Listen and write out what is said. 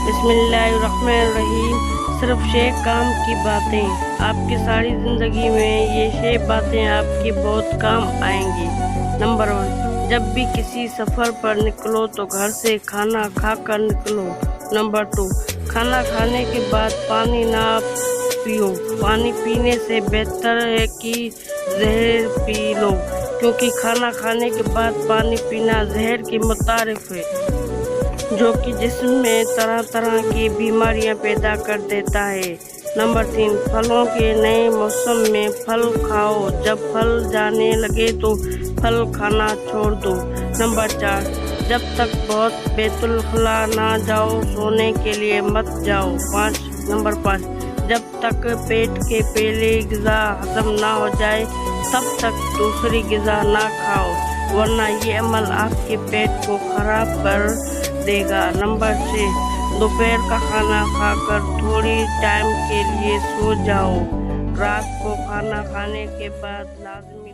بسم اللہ الرحمن الرحیم۔ صرف 6 کام کی باتیں، آپ کی ساری زندگی میں یہ 6 باتیں آپ کے بہت کام آئیں گی۔ نمبر 1، جب بھی کسی سفر پر نکلو تو گھر سے کھانا کھا کر نکلو۔ نمبر 2، کھانا کھانے کے بعد پانی نہ پیو، پانی پینے سے بہتر ہے کہ زہر پی لو، کیونکہ کھانا کھانے کے بعد پانی پینا زہر کے مترادف ہے، جو کہ جسم میں طرح طرح کی بیماریاں پیدا کر دیتا ہے۔ نمبر 3، پھلوں کے نئے موسم میں پھل کھاؤ، جب پھل جانے لگے تو پھل کھانا چھوڑ دو۔ نمبر 4، جب تک بہت بیت الخلا نہ جاؤ سونے کے لیے مت جاؤ۔ نمبر 5، جب تک پیٹ کے پہلے غذا ہضم نہ ہو جائے تب تک دوسری غذا نہ کھاؤ، ورنہ یہ عمل آپ کے پیٹ کو خراب کر دے گا۔ نمبر 6، دوپہر کا کھانا کھا کر تھوڑی ٹائم کے لیے سو جاؤ، رات کو کھانا کھانے کے بعد لازمی